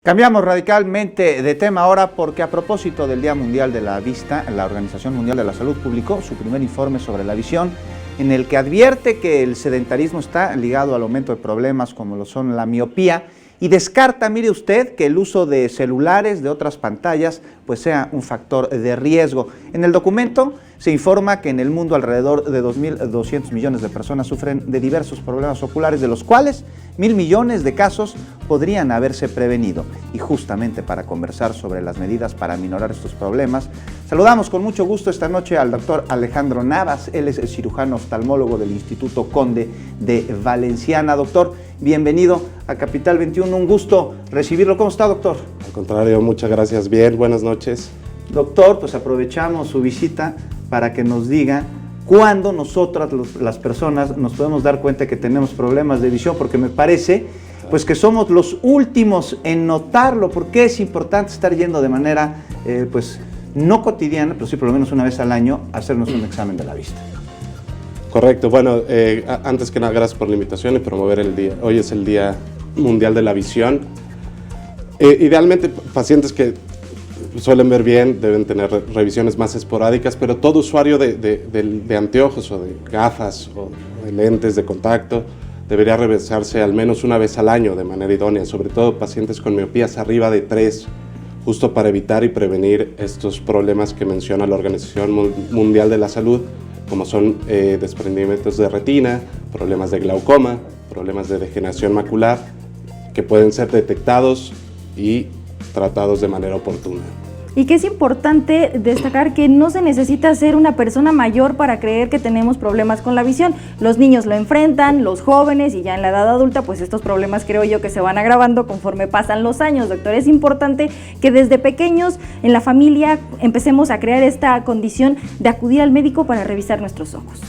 Cambiamos radicalmente de tema ahora porque a propósito del Día Mundial de la Vista, la Organización Mundial de la Salud publicó su primer informe sobre la visión en el que advierte que el sedentarismo está ligado al aumento de problemas como lo son la miopía y descarta, mire usted, que el uso de celulares, de otras pantallas, pues sea un factor de riesgo. En el documento se informa que en el mundo alrededor de 2.200 millones de personas sufren de diversos problemas oculares, de los cuales 1.000 millones de casos podrían haberse prevenido. Y justamente para conversar sobre las medidas para aminorar estos problemas, saludamos con mucho gusto esta noche al doctor Alejandro Navas. Él es el cirujano oftalmólogo del Instituto Conde de Valenciana. Doctor, bienvenido a Capital 21, un gusto recibirlo. ¿Cómo está, doctor? Al contrario, muchas gracias. Bien, buenas noches. Doctor, pues aprovechamos su visita para que nos diga cuándo nosotras, las personas, nos podemos dar cuenta que tenemos problemas de visión, porque me parece pues que somos los últimos en notarlo, porque es importante estar yendo de manera pues no cotidiana, pero sí por lo menos una vez al año, a hacernos un examen de la vista. Correcto. Bueno, antes que nada, gracias por la invitación y promover el día. Hoy es el Día Mundial de la Visión. Idealmente, pacientes que suelen ver bien deben tener revisiones más esporádicas, pero todo usuario de anteojos o de gafas o de lentes de contacto debería revisarse al menos una vez al año de manera idónea, sobre todo pacientes con miopías arriba de 3, justo para evitar y prevenir estos problemas que menciona la Organización Mundial de la Salud, como son desprendimientos de retina, problemas de glaucoma, problemas de degeneración macular, que pueden ser detectados y tratados de manera oportuna. Y que es importante destacar que no se necesita ser una persona mayor para creer que tenemos problemas con la visión. Los niños lo enfrentan, los jóvenes, y ya en la edad adulta, pues estos problemas creo yo que se van agravando conforme pasan los años, doctor. Es importante que desde pequeños en la familia empecemos a crear esta condición de acudir al médico para revisar nuestros ojos.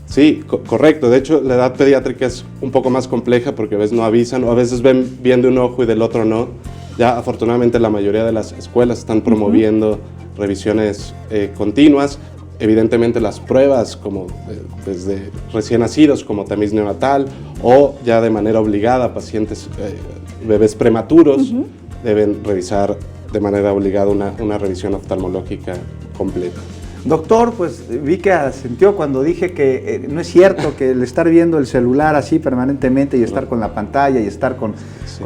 Sí, correcto. De hecho, la edad pediátrica es un poco más compleja porque a veces no avisan o a veces ven bien de un ojo y del otro no. Ya afortunadamente la mayoría de las escuelas están promoviendo revisiones continuas. Evidentemente las pruebas como desde recién nacidos como tamiz neonatal o ya de manera obligada pacientes, bebés prematuros deben revisar de manera obligada una revisión oftalmológica completa. Doctor, pues vi que asintió cuando dije que no es cierto que el estar viendo el celular así permanentemente y estar con la pantalla y estar con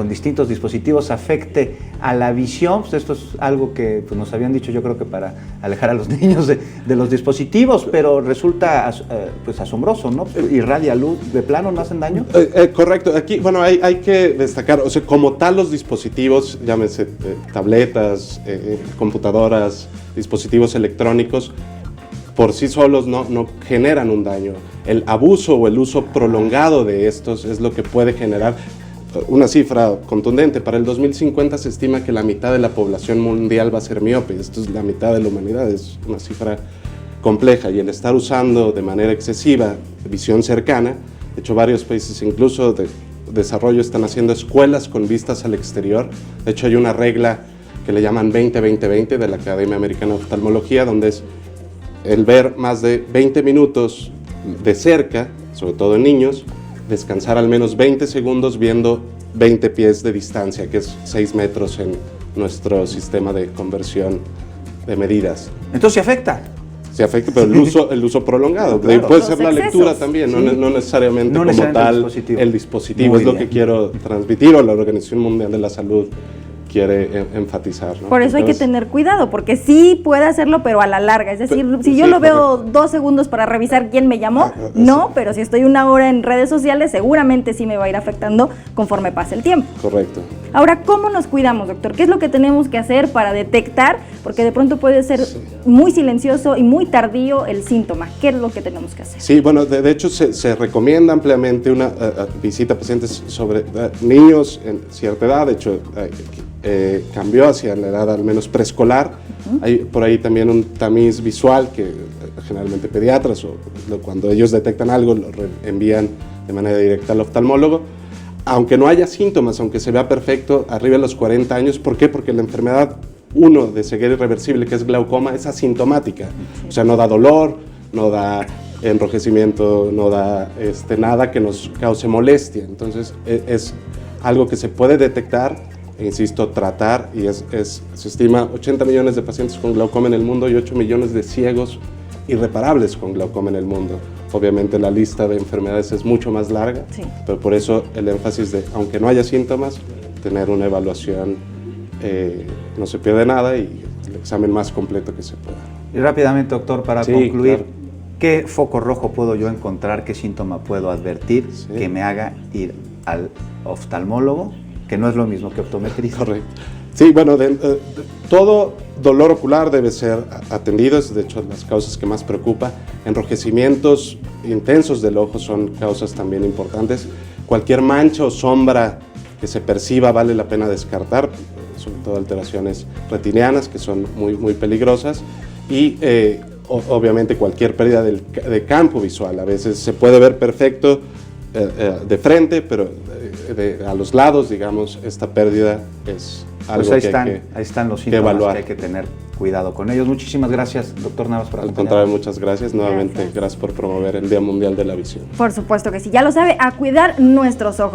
distintos dispositivos afecte a la visión. Pues esto es algo que pues, nos habían dicho, yo creo que para alejar a los niños de los dispositivos, pero resulta pues asombroso, ¿no? Irradia luz, ¿de plano no hacen daño? Correcto. Aquí, bueno, hay que destacar, o sea, como tal los dispositivos, llámese tabletas, computadoras, dispositivos electrónicos, por sí solos no generan un daño. El abuso o el uso prolongado de estos es lo que puede generar una cifra contundente. Para el 2050 se estima que la mitad de la población mundial va a ser miope. Esto es la mitad de la humanidad, es una cifra compleja. Y el estar usando de manera excesiva visión cercana, de hecho varios países incluso de desarrollo están haciendo escuelas con vistas al exterior. De hecho hay una regla que le llaman 20-20-20 de la Academia Americana de Oftalmología, donde es el ver más de 20 minutos de cerca, sobre todo en niños, descansar al menos 20 segundos viendo 20 pies de distancia, que es 6 metros en nuestro sistema de conversión de medidas. Entonces, ¿se afecta? Se afecta, pero el uso prolongado. Claro. Puede ser la lectura también, sí. no necesariamente como tal el dispositivo. Es lo que quiero transmitir, o la Organización Mundial de la Salud quiere enfatizar, ¿no? Por eso hay que tener cuidado, porque sí puede hacerlo, pero a la larga. Es decir, si yo lo veo 2 segundos para revisar quién me llamó, no, pero si estoy 1 hora en redes sociales, seguramente sí me va a ir afectando conforme pase el tiempo. Correcto. Ahora, ¿cómo nos cuidamos, doctor? ¿Qué es lo que tenemos que hacer para detectar? Porque de pronto puede ser muy silencioso y muy tardío el síntoma. ¿Qué es lo que tenemos que hacer? Sí, bueno, de hecho se recomienda ampliamente una visita a pacientes sobre niños en cierta edad. De hecho, cambió hacia la edad al menos preescolar. Hay por ahí también un tamiz visual que generalmente pediatras o cuando ellos detectan algo lo envían de manera directa al oftalmólogo. Aunque no haya síntomas, aunque se vea perfecto arriba de los 40 años, ¿por qué? Porque la enfermedad de ceguera irreversible, que es glaucoma, es asintomática. O sea, no da dolor, no da enrojecimiento, no da nada que nos cause molestia. Entonces, es algo que se puede detectar insisto, tratar, y se estima 80 millones de pacientes con glaucoma en el mundo y 8 millones de ciegos irreparables con glaucoma en el mundo. Obviamente la lista de enfermedades es mucho más larga, Sí. pero por eso el énfasis de, aunque no haya síntomas, tener una evaluación no se pierde nada y el examen más completo que se pueda. Y rápidamente, doctor, para Sí, concluir, claro. ¿qué foco rojo puedo yo encontrar, qué síntoma puedo advertir Sí. que me haga ir al oftalmólogo, que no es lo mismo que optometrista? Correcto. Sí, bueno, todo dolor ocular debe ser atendido, es de hecho las causas que más preocupa. Enrojecimientos intensos del ojo son causas también importantes. Cualquier mancha o sombra que se perciba vale la pena descartar, sobre todo alteraciones retinianas que son muy, muy peligrosas. Y obviamente cualquier pérdida de campo visual. A veces se puede ver perfecto de frente, pero a los lados, digamos, esta pérdida es algo Pues que ahí están los síntomas evaluar. que hay que tener cuidado con ellos. Muchísimas gracias, doctor Navas, por Al acompañarnos. contrario, muchas gracias. Nuevamente, Gracias. gracias por promover el Día Mundial de la Visión. Por supuesto que sí, ya lo sabe, a cuidar nuestros ojos.